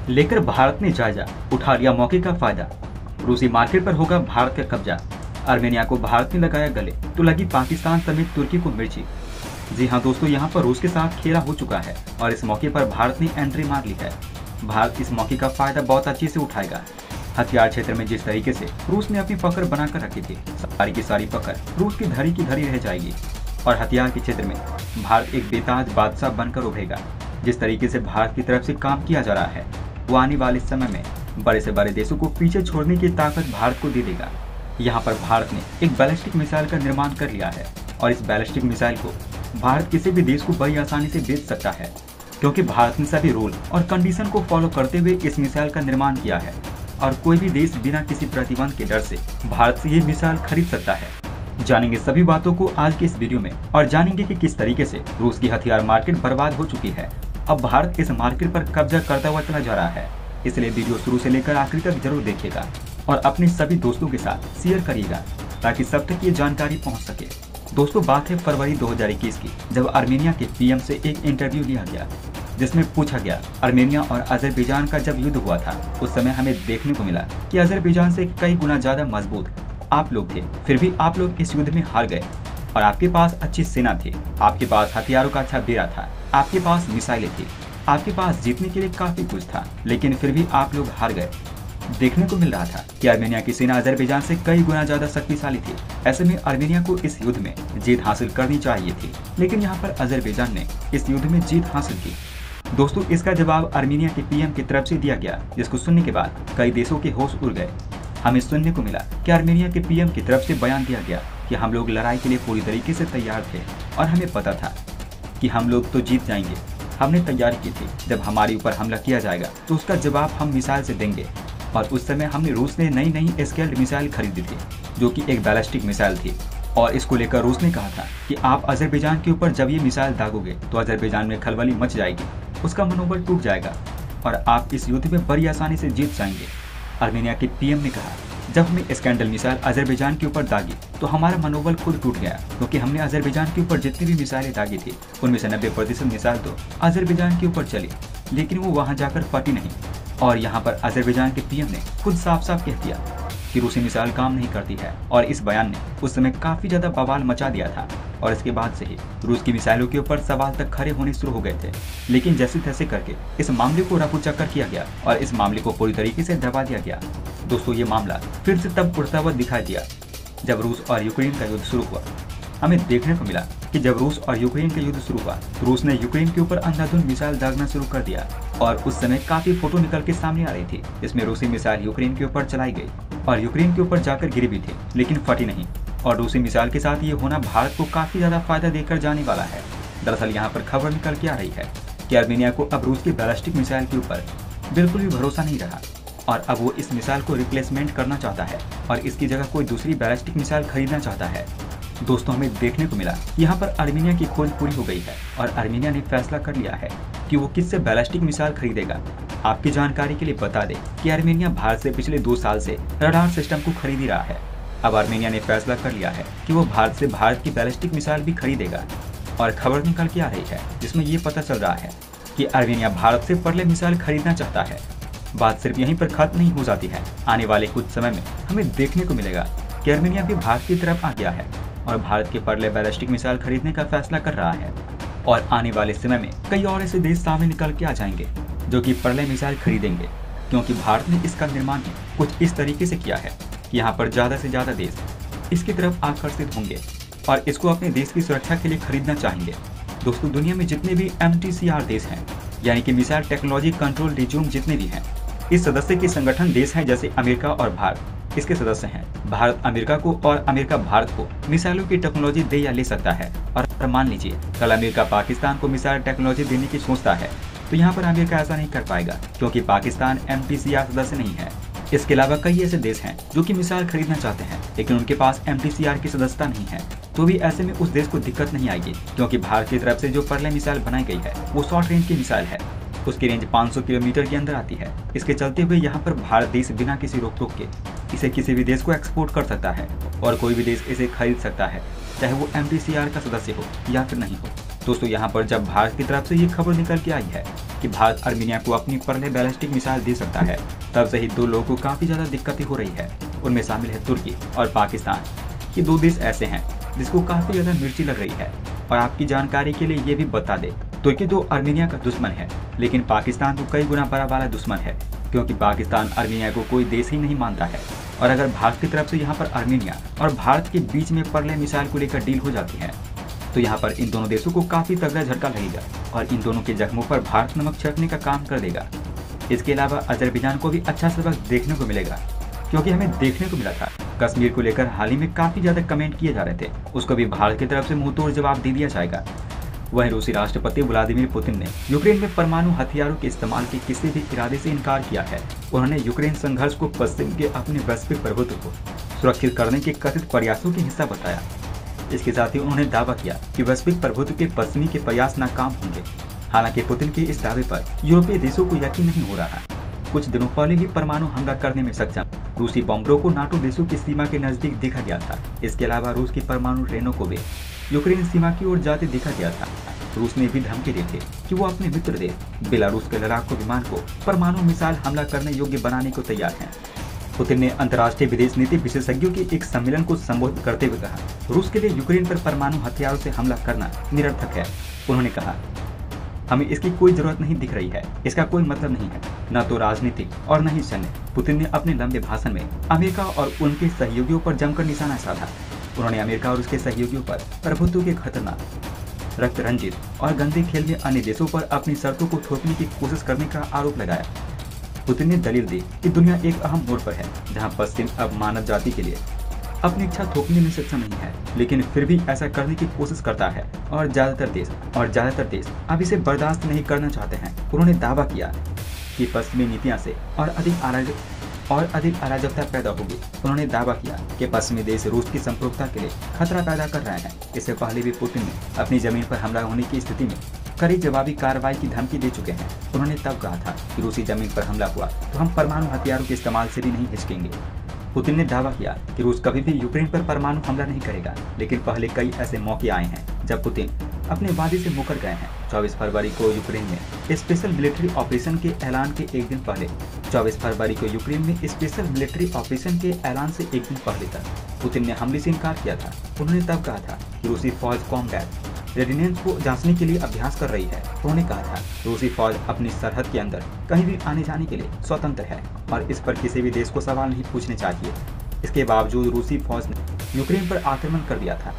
लेकर भारत ने जायजा, उठा लिया मौके का फायदा। रूसी मार्केट पर होगा भारत का कब्जा। आर्मेनिया को भारत ने लगाया गले तो लगी पाकिस्तान समेत तुर्की को मिर्ची। जी हाँ दोस्तों, यहाँ पर रूस के साथ खेला हो चुका है और इस मौके पर भारत ने एंट्री मार ली है। भारत इस मौके का फायदा बहुत अच्छे से उठाएगा। हथियार क्षेत्र में जिस तरीके से रूस ने अपनी पकड़ बनाकर रखी थी, सारी की सारी पकड़ रूस की धरी रह जाएगी और हथियार के क्षेत्र में भारत एक बेताज बादशाह बनकर उभरेगा। जिस तरीके से भारत की तरफ से काम किया जा रहा है, वो आने वाले समय में बड़े से बड़े देशों को पीछे छोड़ने की ताकत भारत को दे देगा। यहाँ पर भारत ने एक बैलिस्टिक मिसाइल का निर्माण कर लिया है और इस बैलिस्टिक मिसाइल को भारत किसी भी देश को बड़ी आसानी से बेच सकता है, क्योंकि भारत ने सभी रूल और कंडीशन को फॉलो करते हुए इस मिसाइल का निर्माण किया है और कोई भी देश बिना किसी प्रतिबंध के डर से भारत से ये मिसाइल खरीद सकता है। जानेंगे सभी बातों को आज के इस वीडियो में और जानेंगे कि किस तरीके से रूस की हथियार मार्केट बर्बाद हो चुकी है। अब भारत इस मार्केट पर कब्जा करता हुआ चला जा रहा है, इसलिए वीडियो शुरू से लेकर आखिर तक जरूर देखिएगा और अपने सभी दोस्तों के साथ शेयर करिएगा ताकि सब तक ये जानकारी पहुंच सके। दोस्तों, बात है फरवरी 2021 की, जब आर्मेनिया के पीएम से एक इंटरव्यू लिया गया जिसमें पूछा गया आर्मेनिया और अजरबैजान का जब युद्ध हुआ था, उस समय हमें देखने को मिला कि अजरबैजान से कई गुना ज्यादा मजबूत आप लोग थे, फिर भी आप लोग इस युद्ध में हार गए और आपके पास अच्छी सेना थी, आपके पास हथियारों का अच्छा बेड़ा था, आपके पास मिसाइलें थी, आपके पास जीतने के लिए काफी कुछ था, लेकिन फिर भी आप लोग हार गए। देखने को मिल रहा था कि आर्मेनिया की सेना अजरबैजान से कई गुना ज्यादा शक्तिशाली थी। ऐसे में आर्मेनिया को इस युद्ध में जीत हासिल करनी चाहिए थी, लेकिन यहाँ पर अजरबैजान ने इस युद्ध में जीत हासिल की। दोस्तों, इसका जवाब आर्मेनिया के पीएम की तरफ से दिया गया, जिसको सुनने के बाद कई देशों के होश उड़ गए। हमें सुनने को मिला कि आर्मेनिया के पीएम की तरफ से बयान दिया गया कि हम लोग लड़ाई के लिए पूरी तरीके से तैयार थे और हमें पता था कि हम लोग तो जीत जाएंगे। हमने तैयारी की थी, जब हमारे ऊपर हमला किया जाएगा तो उसका जवाब हम मिसाइल से देंगे। और उस समय हमने रूस ने नई स्केल्ड मिसाइल खरीदी थी, जो कि एक बैलिस्टिक मिसाइल थी और इसको लेकर रूस ने कहा था कि आप अजरबैजान के ऊपर जब ये मिसाइल दागोगे तो अजरबैजान में खलबली मच जाएगी, उसका मनोबल टूट जाएगा और आप इस युद्ध में बड़ी आसानी से जीत जाएंगे। आर्मेनिया के पीएम ने कहा, जब हमने स्कैंडल मिसाइल अजरबैजान के ऊपर दागी तो हमारा मनोबल खुद टूट गया, क्योंकि हमने अजरबैजान के ऊपर जितनी भी मिसाइलें दागी थी उनमें से 90% मिसाइल तो अजरबैजान के ऊपर चली, लेकिन वो वहां जाकर फटी नहीं। और यहाँ पर अजरबैजान के पीएम ने खुद साफ साफ कह दिया कि रूसी मिसाइल काम नहीं करती है और इस बयान ने उस समय काफी ज्यादा बवाल मचा दिया था और इसके बाद से ही रूस की मिसाइलों के ऊपर सवाल तक खड़े होने शुरू हो गए थे। लेकिन जैसे तैसे करके इस मामले को रफू चक्कर किया गया और इस मामले को पूरी तरीके से दबा दिया गया। दोस्तों, ये मामला फिर से तब उड़ता हुआ दिखाई दिया जब रूस और यूक्रेन का युद्ध शुरू हुआ। हमें देखने को मिला कि जब रूस और यूक्रेन का युद्ध शुरू हुआ तो रूस ने यूक्रेन के ऊपर अंधाधुंध मिसाइल दागना शुरू कर दिया और उस समय काफी फोटो निकल के सामने आ रही थी। इसमें रूसी मिसाइल यूक्रेन के ऊपर चलाई गई और यूक्रेन के ऊपर जाकर गिरी भी थी, लेकिन फटी नहीं। और रूसी मिसाइल के साथ ये होना भारत को काफी ज्यादा फायदा देकर जाने वाला है। दरअसल यहाँ पर खबर निकल के आ रही है कि आर्मेनिया को अब रूस की बैलिस्टिक मिसाइल के ऊपर बिल्कुल भी भरोसा नहीं रहा और अब वो इस मिसाइल को रिप्लेसमेंट करना चाहता है और इसकी जगह कोई दूसरी बैलिस्टिक मिसाइल खरीदना चाहता है। दोस्तों, हमें देखने को मिला यहाँ पर आर्मेनिया की खोज पूरी हो गई है और आर्मेनिया ने फैसला कर लिया है कि वो किससे बैलिस्टिक मिसाइल खरीदेगा। आपकी जानकारी के लिए बता दें कि आर्मेनिया भारत से पिछले 2 साल से रडार सिस्टम को खरीद ही रहा है। अब आर्मेनिया ने फैसला कर लिया है कि वो भारत से भारत की बैलिस्टिक मिसाइल भी खरीदेगा और खबर निकल के आ रही है जिसमें ये पता चल रहा है कि आर्मेनिया भारत से पर्ले मिसाइल खरीदना चाहता है। बात सिर्फ यहीं पर खत्म नहीं हो जाती है। आने वाले कुछ समय में हमें देखने को मिलेगा कि आर्मेनिया भी भारत की तरफ आ गया है और भारत के पर्ले बैलिस्टिक मिसाइल खरीदने का फैसला कर रहा है। और आने वाले समय में कई और ऐसे देश सामने निकल के आ जाएंगे जो कि पर्ले मिसाइल खरीदेंगे, क्योंकि भारत ने इसका निर्माण कुछ इस तरीके से किया है कि यहाँ पर ज्यादा से ज्यादा देश इसकी तरफ आकर्षित होंगे और इसको अपने देश की सुरक्षा के लिए खरीदना चाहेंगे। दोस्तों, दुनिया में जितने भी MTCR देश हैं, यानी कि मिसाइल टेक्नोलॉजी कंट्रोल रिज्यूम जितने भी हैं, इस सदस्य के संगठन देश हैं जैसे अमेरिका और भारत इसके सदस्य हैं। भारत अमेरिका को और अमेरिका भारत को मिसाइलों की टेक्नोलॉजी दे या ले सकता है और मान लीजिए कल अमेरिका पाकिस्तान को मिसाइल टेक्नोलॉजी देने की सोचता है तो यहाँ पर अमेरिका ऐसा नहीं कर पाएगा, क्योंकि पाकिस्तान MTCR सदस्य नहीं है। इसके अलावा कई ऐसे देश हैं जो कि मिसाइल खरीदना चाहते हैं, लेकिन उनके पास MTCR की सदस्यता नहीं है, तो भी ऐसे में उस देश को दिक्कत नहीं आएगी, क्योंकि भारत की तरफ से जो पर्ले मिसाइल बनाई गई है वो शॉर्ट रेंज की मिसाइल है। उसकी रेंज 500 किलोमीटर के अंदर आती है। इसके चलते हुए यहाँ पर भारत देश बिना किसी रोक टोक के इसे किसी भी देश को एक्सपोर्ट कर सकता है और कोई भी देश इसे खरीद सकता है, चाहे वो MTCR का सदस्य हो या फिर नहीं हो। दोस्तों यहाँ पर जब भारत की तरफ से ये खबर निकल के आई है कि भारत अर्मेनिया को अपनी परले बैलिस्टिक मिसाइल दे सकता है, तब से ही दो लोगों को काफी ज्यादा दिक्कतें हो रही है। उनमें शामिल है तुर्की और पाकिस्तान। ये दो देश ऐसे हैं जिसको काफी ज्यादा मिर्ची लग रही है। और आपकी जानकारी के लिए ये भी बता दे, तुर्की तो अर्मेनिया का दुश्मन है, लेकिन पाकिस्तान तो कई गुना बड़ा वाला दुश्मन है, क्योंकि पाकिस्तान अर्मेनिया को कोई देश ही नहीं मानता है। और अगर भारत की तरफ से यहाँ पर अर्मेनिया और भारत के बीच में परले मिसाइल को लेकर डील हो जाती है, तो यहाँ पर इन दोनों देशों को काफी तगड़ा झटका लगेगा और इन दोनों के जख्मों पर भारत नमक छिड़कने का काम कर देगा। इसके अलावा अजरबैजान को भी अच्छा सबक देखने को मिलेगा, क्योंकि हमें देखने को मिला था कश्मीर को लेकर हाल ही में काफी ज्यादा कमेंट किए जा रहे थे, उसको भी भारत की तरफ से मुंहतोड़ जवाब दे दिया जाएगा। वहीं रूसी राष्ट्रपति व्लादिमीर पुतिन ने यूक्रेन में परमाणु हथियारों के इस्तेमाल के किसी भी इरादे से इनकार किया है। उन्होंने यूक्रेन संघर्ष को पश्चिम के अपने वैश्विक प्रभुत्व को सुरक्षित करने के कथित प्रयासों का हिस्सा बताया। इसके साथ ही उन्होंने दावा किया कि वैश्विक प्रभुत्व के पश्चिमी के प्रयास नाकाम होंगे। हालांकि पुतिन के इस दावे पर यूरोपीय देशों को यकीन नहीं हो रहा। कुछ दिनों पहले ही परमाणु हमला करने में सक्षम रूसी बॉम्बरों को नाटो देशों की सीमा के नजदीक देखा गया था। इसके अलावा रूस की परमाणु ट्रेनों को भी यूक्रेन सीमा की ओर जाते देखा गया था। रूस ने भी धमकी दी थी कि वो अपने मित्र देश बेलारूस के लड़ाकू विमान को परमाणु मिसाइल हमला करने योग्य बनाने को तैयार है। पुतिन ने अंतर्राष्ट्रीय विदेश नीति विशेषज्ञों के एक सम्मेलन को संबोधित करते हुए कहा, रूस के लिए यूक्रेन पर परमाणु हथियारों से हमला करना निरर्थक है। उन्होंने कहा, हमें इसकी कोई जरूरत नहीं दिख रही है, इसका कोई मतलब नहीं है, न तो राजनीतिक और न ही सैन्य। पुतिन ने अपने लंबे भाषण में अमेरिका और उनके सहयोगियों पर जमकर निशाना साधा। उन्होंने अमेरिका और उसके सहयोगियों पर प्रभुत्व के खतरनाक, रक्त रंजित और गंदे खेल में अन्य देशों पर अपनी शर्तों को थोपने की कोशिश करने का आरोप लगाया। पुतिन ने दलील दी कि दुनिया एक अहम मोड़ पर है, जहां पश्चिम अब मानव जाति के लिए अपनी इच्छा थोपने में सक्षम नहीं है, लेकिन फिर भी ऐसा करने की कोशिश करता है और ज्यादातर देश अब इसे बर्दाश्त नहीं करना चाहते हैं। उन्होंने दावा किया कि पश्चिमी नीतियां से और अधिक अराजकता पैदा होगी। उन्होंने दावा किया कि पश्चिमी देश रूस की संप्रभुता के लिए खतरा पैदा कर रहे हैं। इससे पहले भी पुतिन ने अपनी जमीन पर हमला होने की स्थिति में कड़ी जवाबी कार्रवाई की धमकी दे चुके हैं। उन्होंने तब कहा था कि रूसी जमीन पर हमला हुआ तो हम परमाणु हथियारों के इस्तेमाल से भी नहीं हिचकेंगे। पुतिन ने दावा किया कि रूस कभी भी यूक्रेन पर परमाणु हमला नहीं करेगा, लेकिन पहले कई ऐसे मौके आए हैं जब पुतिन अपने वादे से मुकर गए हैं। 24 फरवरी को यूक्रेन में स्पेशल मिलिट्री ऑपरेशन के ऐलान के एक दिन पहले 24 फरवरी को यूक्रेन में स्पेशल मिलिट्री ऑपरेशन के ऐलान से एक दिन पहले तक पुतिन ने हमले से इनकार किया था। उन्होंने तब कहा था कि रूसी फौज कॉम्बैट रेडिनेंस को जांचने के लिए अभ्यास कर रही है। उन्होंने कहा था रूसी फौज अपनी सरहद के अंदर कहीं भी आने जाने के लिए स्वतंत्र है और इस पर किसी भी देश को सवाल नहीं पूछने चाहिए। इसके बावजूद रूसी फौज ने यूक्रेन पर आक्रमण कर दिया था